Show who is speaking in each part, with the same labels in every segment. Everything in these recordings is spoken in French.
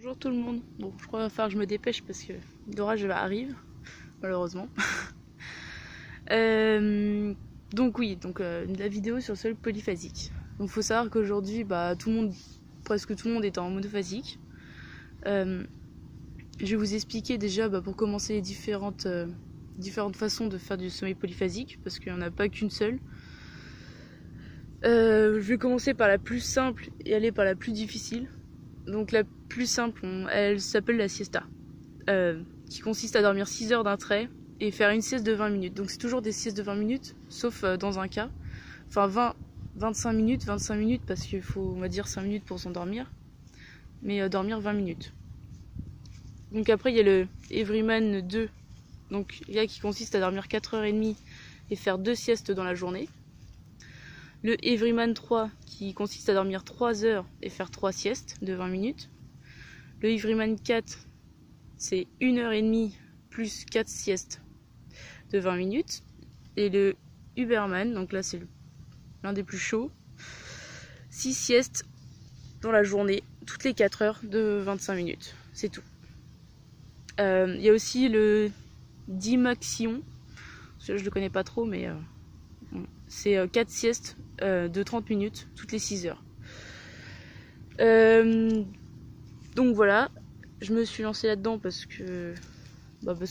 Speaker 1: Bonjour tout le monde. Bon, je crois qu'il va falloir que je me dépêche parce que l'orage arrive, malheureusement. Donc oui, la vidéo sur le sol polyphasique. Donc faut savoir qu'aujourd'hui, presque tout le monde est en monophasique. Je vais vous expliquer déjà pour commencer les différentes façons de faire du sommeil polyphasique, parce qu'il n'y en a pas qu'une seule. Je vais commencer par la plus simple et aller par la plus difficile. Donc la plus simple, elle s'appelle la siesta, qui consiste à dormir 6 heures d'un trait et faire une sieste de 20 minutes. Donc c'est toujours des siestes de 20 minutes, sauf dans un cas. Enfin 25 minutes parce qu'il faut, on va dire, 5 minutes pour s'endormir. Mais dormir 20 minutes. Donc après il y a le Everyman 2, donc là qui consiste à dormir 4h30 et faire 2 siestes dans la journée. Le Everyman 3 qui consiste à dormir 3 heures et faire 3 siestes de 20 minutes. Le Everyman 4 c'est 1h30 plus 4 siestes de 20 minutes. Et le Uberman, donc là c'est l'un des plus chauds, 6 siestes dans la journée, toutes les 4 heures de 25 minutes. C'est tout. Il y a aussi le Dimaxion, je le connais pas trop, mais c'est 4 siestes de 30 minutes toutes les 6 heures. Donc voilà, je me suis lancée là-dedans parce que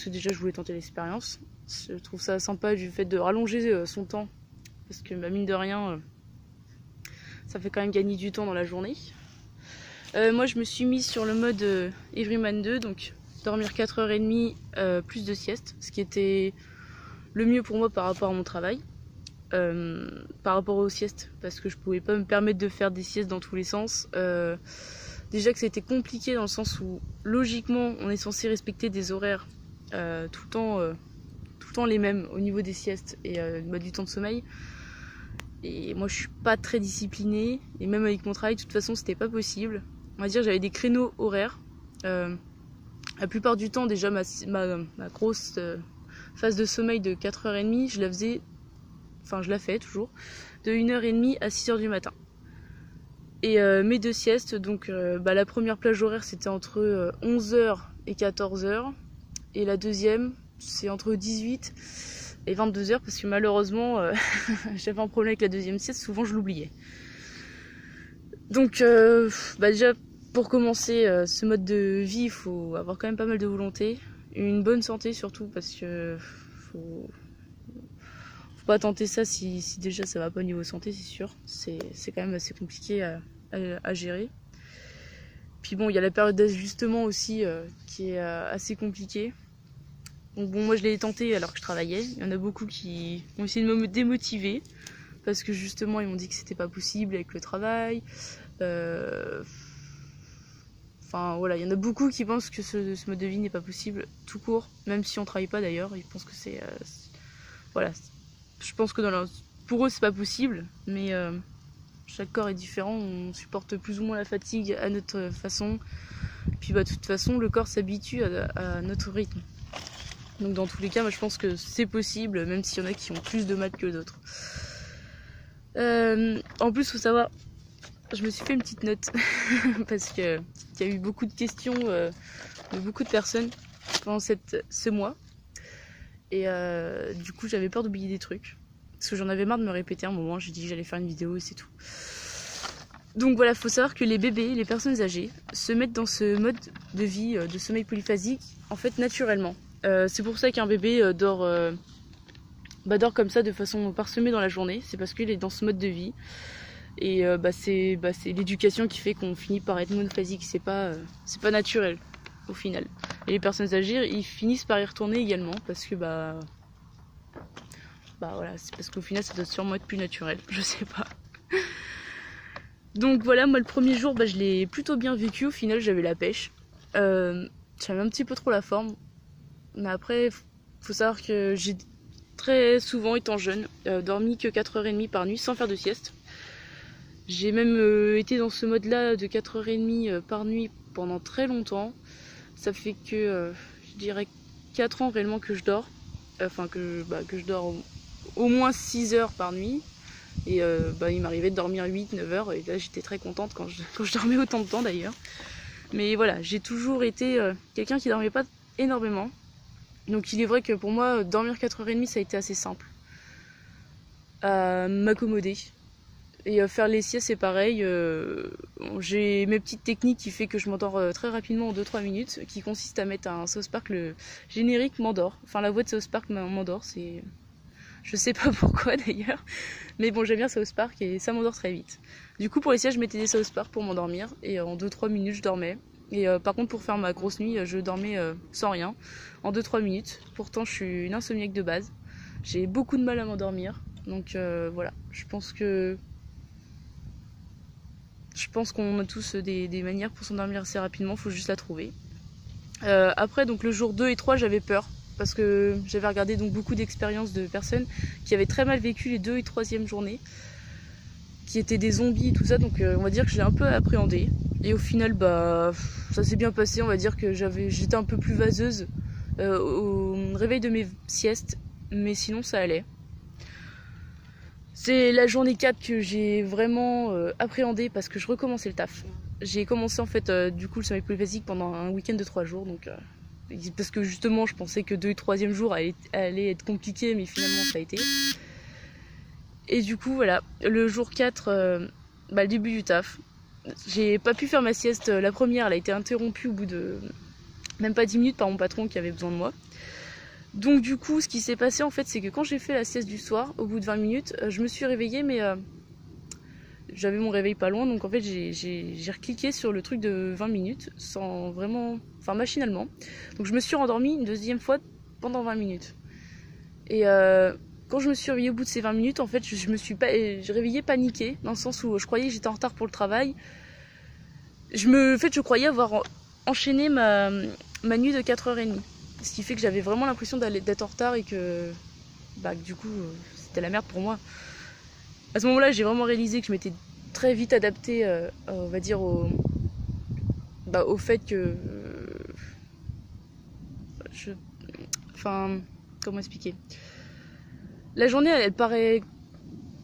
Speaker 1: déjà je voulais tenter l'expérience. Je trouve ça sympa du fait de rallonger son temps, parce que mine de rien, ça fait quand même gagner du temps dans la journée. Moi je me suis mise sur le mode Everyman 2, donc dormir 4h30 plus de siestes, ce qui était le mieux pour moi par rapport à mon travail. Par rapport aux siestes, parce que je pouvais pas me permettre de faire des siestes dans tous les sens. Déjà que c'était compliqué dans le sens où logiquement on est censé respecter des horaires tout le temps les mêmes au niveau des siestes et du temps de sommeil. Et moi je suis pas très disciplinée, et même avec mon travail de toute façon c'était pas possible. On va dire j'avais des créneaux horaires. La plupart du temps déjà ma grosse phase de sommeil de 4h30 je la faisais, enfin je la fais toujours, de 1h30 à 6h du matin. Et mes 2 siestes, donc la première plage horaire c'était entre 11h et 14h, et la deuxième c'est entre 18 et 22h, parce que malheureusement j'avais un problème avec la deuxième sieste, souvent je l'oubliais. Donc déjà pour commencer ce mode de vie, il faut avoir quand même pas mal de volonté, une bonne santé surtout, parce que faut pas tenter ça si déjà ça va pas au niveau santé, c'est sûr. C'est quand même assez compliqué à gérer. Puis bon, il y a la période d'ajustement aussi qui est assez compliquée. Donc bon, moi je l'ai tenté alors que je travaillais. Il y en a beaucoup qui ont essayé de me démotiver parce que justement ils m'ont dit que c'était pas possible avec le travail. Enfin voilà, il y en a beaucoup qui pensent que ce mode de vie n'est pas possible tout court, même si on travaille pas d'ailleurs. Ils pensent que c'est voilà. Je pense que pour eux c'est pas possible, mais chaque corps est différent, on supporte plus ou moins la fatigue à notre façon. Puis de toute façon le corps s'habitue à notre rythme. Donc dans tous les cas, moi je pense que c'est possible, même s'il y en a qui ont plus de mal que d'autres. En plus, faut savoir, je me suis fait une petite note parce qu'il y a eu beaucoup de questions de beaucoup de personnes pendant ce mois. Et du coup j'avais peur d'oublier des trucs, parce que j'en avais marre de me répéter à un moment. J'ai dit que j'allais faire une vidéo et c'est tout. Donc voilà, faut savoir que les bébés, les personnes âgées se mettent dans ce mode de vie de sommeil polyphasique en fait naturellement. C'est pour ça qu'un bébé dort comme ça de façon parsemée dans la journée. C'est parce qu'il est dans ce mode de vie. Et c'est l'éducation qui fait qu'on finit par être monophasique. C'est pas naturel au final. Et les personnes âgées, ils finissent par y retourner également, parce que voilà, c'est parce qu'au final ça doit sûrement être plus naturel, je sais pas. Donc voilà, moi le premier jour je l'ai plutôt bien vécu. Au final j'avais la pêche, j'avais un petit peu trop la forme, mais après faut savoir que j'ai très souvent, étant jeune, dormi que 4h30 par nuit sans faire de sieste. J'ai même été dans ce mode là de 4h30 par nuit pendant très longtemps. Ça fait que je dirais 4 ans réellement que je dors, enfin que je dors au moins 6 heures par nuit. Et il m'arrivait de dormir 8-9 heures, et là j'étais très contente quand je dormais autant de temps d'ailleurs. Mais voilà, j'ai toujours été quelqu'un qui dormait pas énormément. Donc il est vrai que pour moi, dormir 4h30, ça a été assez simple à m'accommoder. Et faire les siestes, c'est pareil. J'ai mes petites techniques qui fait que je m'endors très rapidement en 2-3 minutes, qui consiste à mettre un South Park, le générique m'endort. Enfin, la voix de South Park m'endort, c'est... Je sais pas pourquoi d'ailleurs. Mais bon, j'aime bien South Park et ça m'endort très vite. Du coup, pour les siestes, je mettais des South Park pour m'endormir. Et en 2-3 minutes, je dormais. Et par contre, pour faire ma grosse nuit, je dormais sans rien, en 2-3 minutes. Pourtant, je suis une insomniaque de base. J'ai beaucoup de mal à m'endormir. Donc voilà, je pense qu'on a tous des manières pour s'endormir assez rapidement, faut juste la trouver. Après, donc le jour 2 et 3, j'avais peur. Parce que j'avais regardé donc beaucoup d'expériences de personnes qui avaient très mal vécu les 2 et 3e journées, qui étaient des zombies et tout ça, donc on va dire que je l'ai un peu appréhendé. Et au final, bah, ça s'est bien passé, on va dire que j'étais un peu plus vaseuse au réveil de mes siestes, mais sinon ça allait. C'est la journée 4 que j'ai vraiment appréhendé parce que je recommençais le taf. J'ai commencé en fait du coup le sommeil polyphasique pendant un week-end de 3 jours, donc parce que justement je pensais que 2 et 3e jour allait être compliqué, mais finalement ça a été. Et du coup voilà, le jour 4, le début du taf. J'ai pas pu faire ma sieste, la première elle a été interrompue au bout de même pas 10 minutes par mon patron qui avait besoin de moi. Donc du coup ce qui s'est passé en fait c'est que quand j'ai fait la sieste du soir, au bout de 20 minutes, je me suis réveillée mais j'avais mon réveil pas loin, donc en fait j'ai recliqué sur le truc de 20 minutes sans vraiment, enfin machinalement. Donc je me suis rendormie une deuxième fois pendant 20 minutes. Et quand je me suis réveillée au bout de ces 20 minutes, en fait je me suis réveillée paniquée, dans le sens où je croyais que j'étais en retard pour le travail. Je croyais avoir enchaîné ma nuit de 4h30. Ce qui fait que j'avais vraiment l'impression d'être en retard et que du coup c'était la merde pour moi. À ce moment-là, j'ai vraiment réalisé que je m'étais très vite adaptée, on va dire, au fait que... Enfin, comment expliquer? La journée, elle paraît...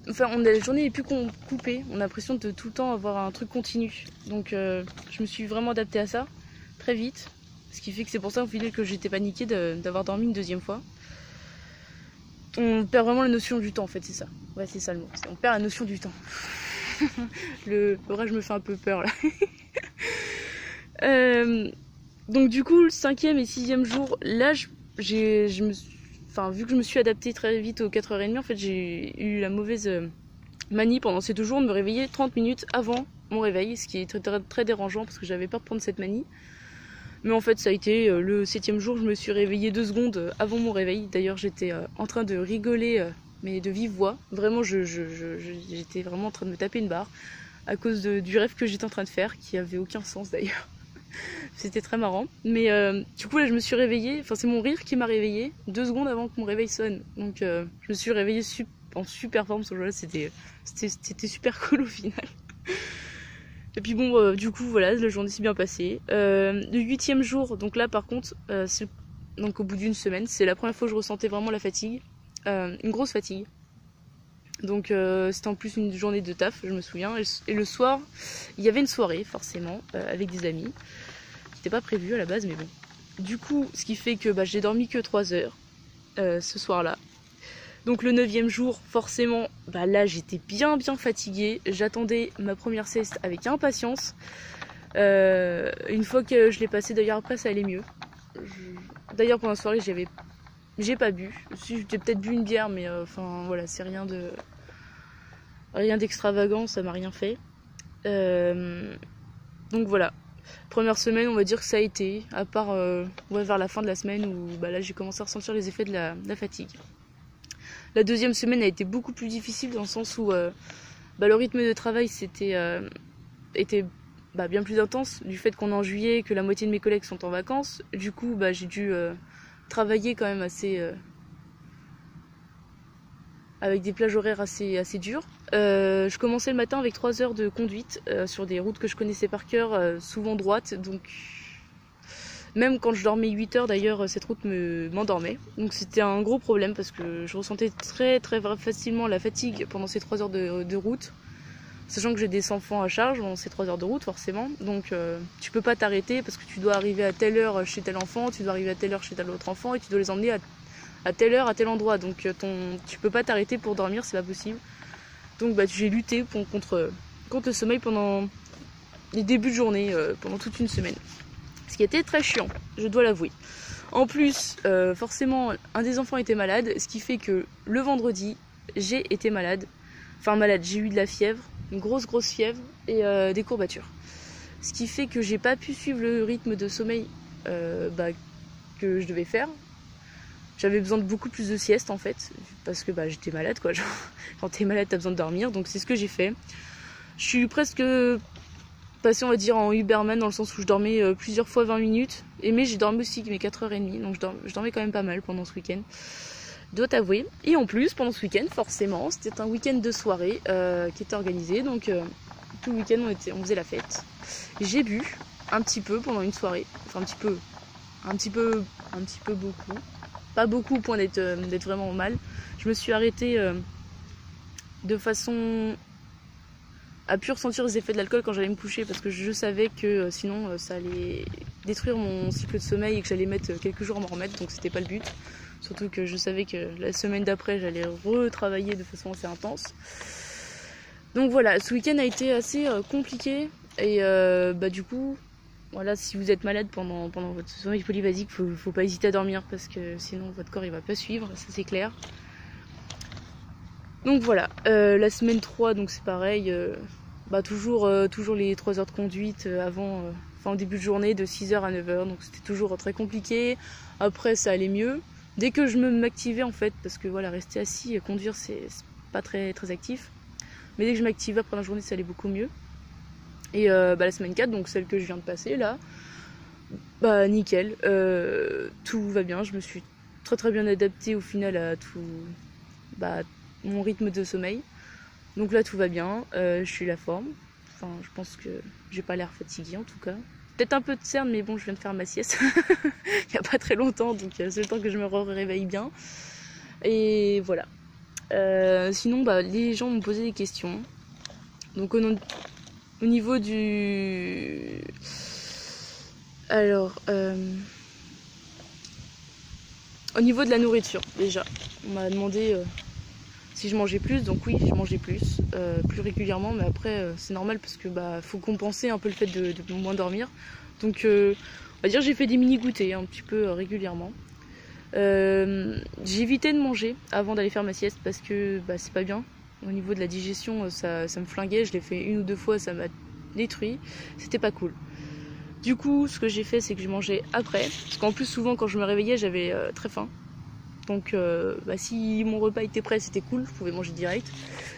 Speaker 1: Enfin, la journée est plus coupée. On a l'impression de tout le temps avoir un truc continu. Donc, je me suis vraiment adaptée à ça, très vite. Ce qui fait que c'est pour ça, au final, que j'étais paniquée d'avoir dormi une deuxième fois. On perd vraiment la notion du temps, en fait, c'est ça. Ouais, c'est ça le mot. On perd la notion du temps. Le vrai, je me fais un peu peur, là. Donc, du coup, le 5e et 6e jour, là, vu que je me suis adaptée très vite aux 4h30, en fait, j'ai eu la mauvaise manie pendant ces 2 jours de me réveiller 30 minutes avant mon réveil, ce qui est très, très, très dérangeant parce que j'avais peur de prendre cette manie. Mais en fait, ça a été le 7e jour, je me suis réveillée 2 secondes avant mon réveil. D'ailleurs, j'étais en train de rigoler, mais de vive voix. Vraiment, j'étais vraiment en train de me taper une barre à cause du rêve que j'étais en train de faire, qui avait aucun sens d'ailleurs. C'était très marrant. Mais du coup, là, je me suis réveillée. Enfin, c'est mon rire qui m'a réveillée 2 secondes avant que mon réveil sonne. Donc, je me suis réveillée en super forme ce jour-là. C'était super cool au final. Et puis bon, du coup, voilà, la journée s'est bien passée. Le 8e jour, donc là, par contre, donc au bout d'une semaine, c'est la première fois que je ressentais vraiment la fatigue. Une grosse fatigue. Donc c'était en plus une journée de taf, je me souviens. Et le soir, il y avait une soirée, forcément, avec des amis. C'était pas prévu à la base, mais bon. Du coup, ce qui fait que j'ai dormi que 3 heures ce soir-là. Donc le 9e jour, forcément, là j'étais bien fatiguée. J'attendais ma première sieste avec impatience. Une fois que je l'ai passée, d'ailleurs après ça allait mieux. D'ailleurs pendant la soirée j'ai pas bu. J'ai peut-être bu une bière, mais enfin voilà, c'est rien d'extravagant, ça m'a rien fait. Donc voilà. Première semaine, on va dire que ça a été, à part vers la fin de la semaine où là j'ai commencé à ressentir les effets de la fatigue. La 2e semaine a été beaucoup plus difficile dans le sens où le rythme de travail était bien plus intense du fait qu'on est en juillet, que la moitié de mes collègues sont en vacances. Du coup, j'ai dû travailler quand même assez avec des plages horaires assez dures. Je commençais le matin avec 3 heures de conduite sur des routes que je connaissais par cœur, souvent droites, donc même quand je dormais 8 heures d'ailleurs, cette route m'endormait. Donc c'était un gros problème parce que je ressentais très facilement la fatigue pendant ces 3 heures de route. Sachant que j'ai des enfants à charge, bon, c'est 3 heures de route forcément, donc tu peux pas t'arrêter parce que tu dois arriver à telle heure chez tel enfant, tu dois arriver à telle heure chez tel autre enfant et tu dois les emmener à telle heure à tel endroit, donc tu peux pas t'arrêter pour dormir, c'est pas possible. Donc j'ai lutté contre le sommeil pendant les débuts de journée, pendant toute une semaine. Ce qui était très chiant, je dois l'avouer. En plus, forcément, un des enfants était malade, ce qui fait que le vendredi, j'ai été malade. Enfin malade, j'ai eu de la fièvre, une grosse fièvre et des courbatures. Ce qui fait que j'ai pas pu suivre le rythme de sommeil que je devais faire. J'avais besoin de beaucoup plus de sieste en fait, parce que j'étais malade quoi. Genre, quand t'es malade, t'as besoin de dormir, donc c'est ce que j'ai fait. Je suis presque passée, on va dire, en Uberman, dans le sens où je dormais plusieurs fois 20 minutes. Mais j'ai dormi aussi mes 4h30, donc je dormais quand même pas mal pendant ce week-end. Dois t'avouer. Et en plus, pendant ce week-end, forcément, c'était un week-end de soirée qui était organisé, donc tout le week-end on faisait la fête. J'ai bu un petit peu pendant une soirée, enfin un petit peu beaucoup. Pas beaucoup au point d'être vraiment mal. Je me suis arrêtée de façon à pu ressentir les effets de l'alcool quand j'allais me coucher, parce que je savais que sinon ça allait détruire mon cycle de sommeil et que j'allais mettre quelques jours à m'en remettre, donc c'était pas le but. Surtout que je savais que la semaine d'après j'allais retravailler de façon assez intense. Donc voilà, ce week-end a été assez compliqué et du coup, voilà, si vous êtes malade pendant votre sommeil polyphasique, faut pas hésiter à dormir parce que sinon votre corps il va pas suivre, ça c'est clair. Donc voilà, la semaine 3, donc c'est pareil, toujours les 3 heures de conduite au début de journée de 6h à 9h, donc c'était toujours très compliqué. Après ça allait mieux, dès que je m'activais en fait, parce que voilà, rester assis et conduire c'est pas très actif, mais dès que je m'activais après la journée ça allait beaucoup mieux. Et la semaine 4, donc celle que je viens de passer là, nickel, tout va bien, je me suis très bien adaptée au final à tout mon rythme de sommeil. Donc là tout va bien, je suis la forme, enfin je pense que j'ai pas l'air fatiguée en tout cas. Peut-être un peu de cerne, mais bon, je viens de faire ma sieste il y a pas très longtemps, donc c'est le temps que je me réveille bien. Et voilà. Sinon les gens m'ont posé des questions. Donc au niveau du... Alors, au niveau de la nourriture, déjà, on m'a demandé si je mangeais plus, donc oui, je mangeais plus régulièrement, mais après, c'est normal parce que faut compenser un peu le fait de moins dormir. Donc, on va dire j'ai fait des mini-goûters un petit peu régulièrement. J'ai évité de manger avant d'aller faire ma sieste parce que c'est pas bien. Au niveau de la digestion, ça me flinguait, je l'ai fait 1 ou 2 fois, ça m'a détruit, c'était pas cool. Du coup, ce que j'ai fait, c'est que je mangeais après, parce qu'en plus souvent quand je me réveillais, j'avais très faim. Donc si mon repas était prêt, c'était cool, je pouvais manger direct.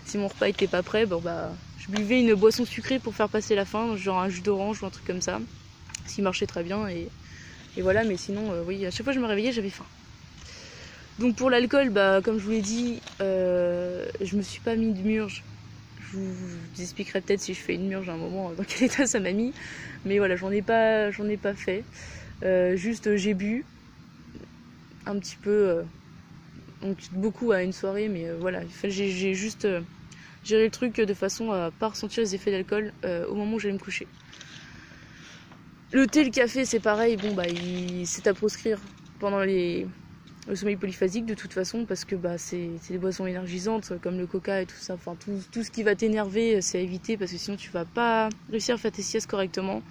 Speaker 1: Si mon repas était pas prêt, je buvais une boisson sucrée pour faire passer la faim, genre un jus d'orange ou un truc comme ça, ce qui marchait très bien, et voilà. Mais sinon, oui, à chaque fois que je me réveillais, j'avais faim. Donc pour l'alcool, comme je vous l'ai dit, je me suis pas mis de murge. Je vous expliquerai peut-être si je fais une murge à un moment dans quel état ça m'a mis. Mais voilà, j'en ai pas fait. Juste j'ai bu un petit peu, donc beaucoup à une soirée, mais voilà, j'ai juste géré le truc de façon à pas ressentir les effets d'alcool au moment où j'allais me coucher. Le thé, le café, c'est pareil, c'est à proscrire pendant le sommeil polyphasique de toute façon, parce que c'est des boissons énergisantes comme le coca et tout ça, enfin tout ce qui va t'énerver, c'est à éviter, parce que sinon tu vas pas réussir à faire tes siestes correctement,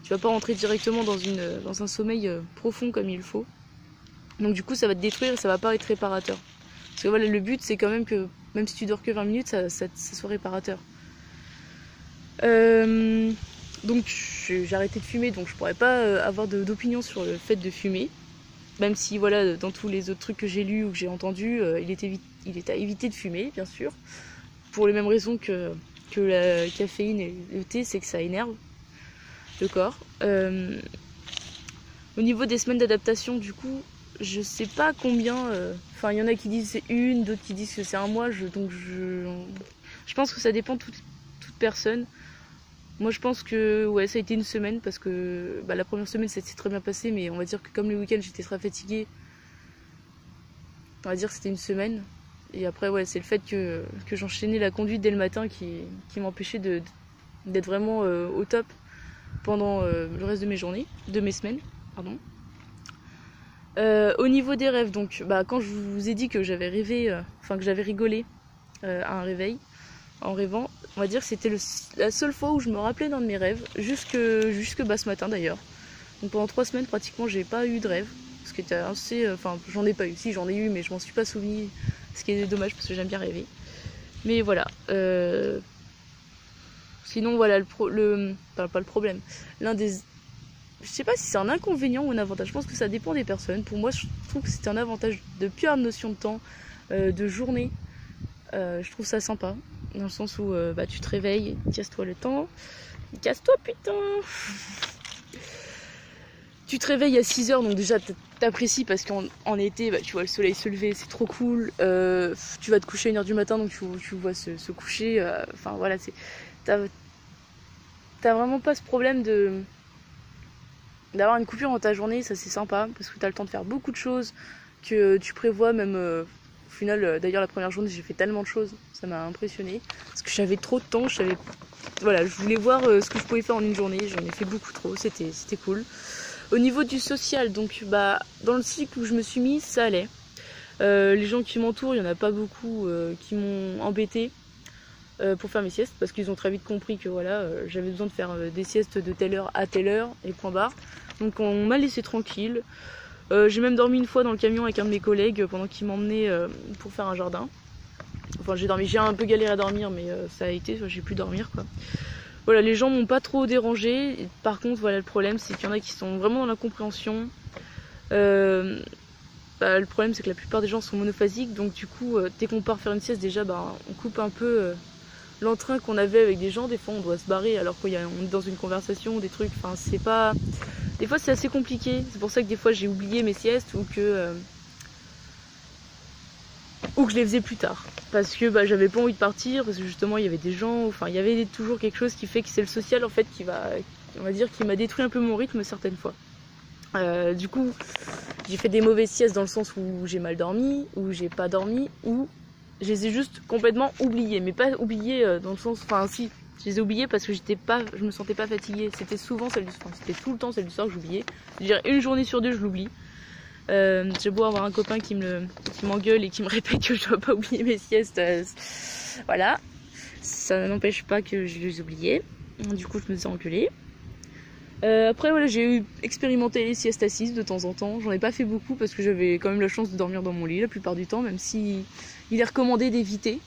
Speaker 1: tu vas pas rentrer directement dans un sommeil profond comme il faut. Donc du coup ça va te détruire et ça va pas être réparateur. Parce que voilà, le but c'est quand même que même si tu dors que 20 minutes, ça soit réparateur. Donc j'ai arrêté de fumer, donc je pourrais pas avoir d'opinion sur le fait de fumer. Même si voilà, dans tous les autres trucs que j'ai lus ou que j'ai entendus, il est à éviter de fumer, bien sûr. Pour les mêmes raisons que la caféine et le thé, c'est que ça énerve le corps. Au niveau des semaines d'adaptation, du coup, je sais pas combien. Enfin, il y en a qui disent c'est 1, d'autres qui disent que c'est 1 mois. Donc je pense que ça dépend de toute personne. Moi je pense que ouais, ça a été 1 semaine parce que la première semaine ça s'est très bien passé, mais on va dire que comme le week-end j'étais très fatiguée, on va dire que c'était 1 semaine. Et après, ouais, c'est le fait que j'enchaînais la conduite dès le matin qui m'empêchait d'être vraiment au top pendant le reste de mes journées, de mes semaines, pardon. Au niveau des rêves, donc, quand je vous ai dit que j'avais rêvé, que j'avais rigolé à un réveil, en rêvant, on va dire que c'était la seule fois où je me rappelais d'un de mes rêves, jusque ce matin d'ailleurs. Donc pendant 3 semaines, pratiquement, j'ai pas eu de rêve, ce qui était assez... j'en ai pas eu, si j'en ai eu, mais je m'en suis pas souvenu, ce qui est dommage parce que j'aime bien rêver. Mais voilà. Sinon, voilà, pas le problème. L'un des... Je sais pas si c'est un inconvénient ou un avantage, je pense que ça dépend des personnes. Pour moi, je trouve que c'est un avantage de plus avoir de notion de temps, de journée. Je trouve ça sympa, dans le sens où tu te réveilles, casse-toi le temps. Casse-toi, putain. Tu te réveilles à 6h, donc déjà t'apprécies parce qu'en été, tu vois le soleil se lever, c'est trop cool. Tu vas te coucher à 1h du matin, donc tu vois se coucher. Voilà, t'as vraiment pas ce problème d'avoir une coupure dans ta journée, ça c'est sympa, parce que t'as le temps de faire beaucoup de choses que tu prévois, même au final, d'ailleurs la première journée j'ai fait tellement de choses, ça m'a impressionné, parce que j'avais trop de temps, je voulais voir ce que je pouvais faire en une journée, j'en ai fait beaucoup trop, c'était cool. Au niveau du social, donc dans le cycle où je me suis mise, ça allait. Les gens qui m'entourent, il n'y en a pas beaucoup qui m'ont embêté pour faire mes siestes, parce qu'ils ont très vite compris que voilà, j'avais besoin de faire des siestes de telle heure à telle heure, et point barre. Donc on m'a laissé tranquille. J'ai même dormi une fois dans le camion avec un de mes collègues pendant qu'il m'emmenait pour faire un jardin. Enfin j'ai un peu galéré à dormir, mais ça a été, j'ai pu dormir quoi. Voilà, les gens m'ont pas trop dérangé. Par contre, voilà, le problème, c'est qu'il y en a qui sont vraiment dans l'incompréhension. Le problème, c'est que la plupart des gens sont monophasiques. Donc, du coup, dès qu'on part faire une sieste, déjà, on coupe un peu l'entrain qu'on avait avec des gens. Des fois, on doit se barrer alors qu'on est dans une conversation ou des trucs. Enfin, c'est pas... Des fois, c'est assez compliqué. C'est pour ça que des fois, j'ai oublié mes siestes ou que je les faisais plus tard. Parce que j'avais pas envie de partir, parce que justement il y avait des gens, enfin il y avait toujours quelque chose qui fait que c'est le social en fait qui m'a détruit un peu mon rythme certaines fois. Du coup j'ai fait des mauvaises siestes dans le sens où j'ai mal dormi, où j'ai pas dormi, ou je les ai juste complètement oubliées. Mais pas oubliées dans le sens, si, je les ai oubliées parce que je me sentais pas fatiguée. C'était souvent c'était tout le temps celle du soir que j'oubliais. Je dirais une journée sur deux je l'oublie. J'ai beau avoir un copain qui m'engueule et qui me répète que je dois pas oublier mes siestes, voilà, ça n'empêche pas que je les oubliais. Du coup je me faisais engueuler. Après voilà, j'ai expérimenté les siestes assises de temps en temps. J'en ai pas fait beaucoup parce que j'avais quand même la chance de dormir dans mon lit la plupart du temps, même si il est recommandé d'éviter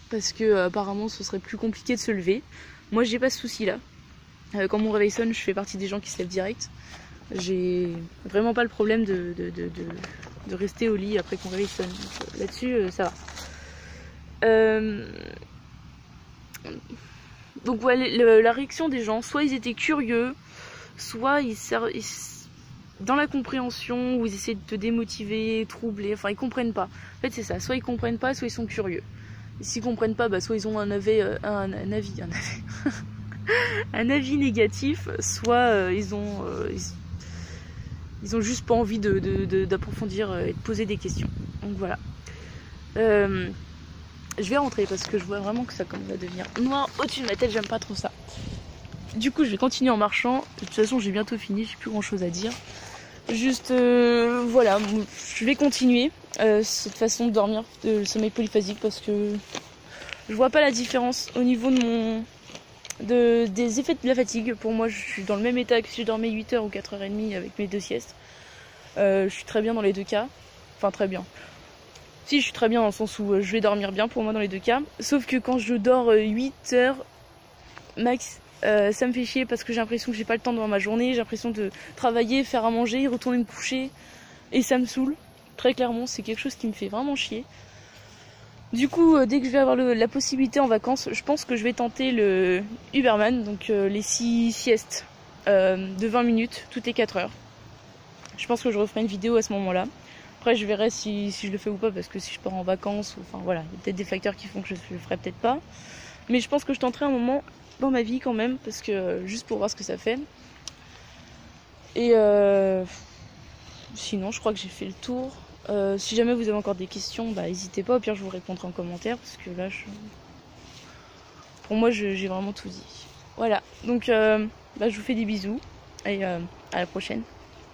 Speaker 1: parce que apparemment ce serait plus compliqué de se lever. Moi j'ai pas ce souci là. Quand mon réveil sonne, je fais partie des gens qui se lèvent direct. J'ai vraiment pas le problème de rester au lit après qu'on réveille sonne. Là-dessus, ça va. Donc ouais, la réaction des gens, soit ils étaient curieux, soit dans la compréhension, où ils essaient de te démotiver, troubler, enfin ils comprennent pas. En fait c'est ça, soit ils comprennent pas, soit ils sont curieux. Et s'ils comprennent pas, soit ils ont un avis un avis négatif, soit ils ont juste pas envie d'approfondir et de poser des questions. Donc voilà. Je vais rentrer parce que je vois vraiment que ça commence à devenir noir au-dessus de ma tête, j'aime pas trop ça. Du coup je vais continuer en marchant. De toute façon j'ai bientôt fini, j'ai plus grand chose à dire. Juste voilà, je vais continuer cette façon de dormir, le sommeil polyphasique, parce que je vois pas la différence au niveau des effets de la fatigue. Pour moi je suis dans le même état que si je dormais 8h ou 4h30 avec mes 2 siestes. Je suis très bien dans les 2 cas. Enfin très bien. Si, je suis très bien dans le sens où je vais dormir bien pour moi dans les 2 cas. Sauf que quand je dors 8h max, ça me fait chier parce que j'ai l'impression que j'ai pas le temps devant ma journée. J'ai l'impression de travailler, faire à manger, retourner me coucher. Et ça me saoule. Très clairement, c'est quelque chose qui me fait vraiment chier. Du coup, dès que je vais avoir la possibilité en vacances, je pense que je vais tenter le Uberman. Donc les 6 siestes de 20 minutes toutes les 4 heures. Je pense que je referai une vidéo à ce moment-là. Après, je verrai si je le fais ou pas, parce que si je pars en vacances, enfin voilà, il y a peut-être des facteurs qui font que je le ferai peut-être pas. Mais je pense que je tenterai un moment dans ma vie quand même, parce que juste pour voir ce que ça fait. Et sinon, je crois que j'ai fait le tour Si jamais vous avez encore des questions, bah n'hésitez pas, au pire je vous répondrai en commentaire parce que là pour moi j'ai vraiment tout dit. Voilà, donc je vous fais des bisous et à la prochaine.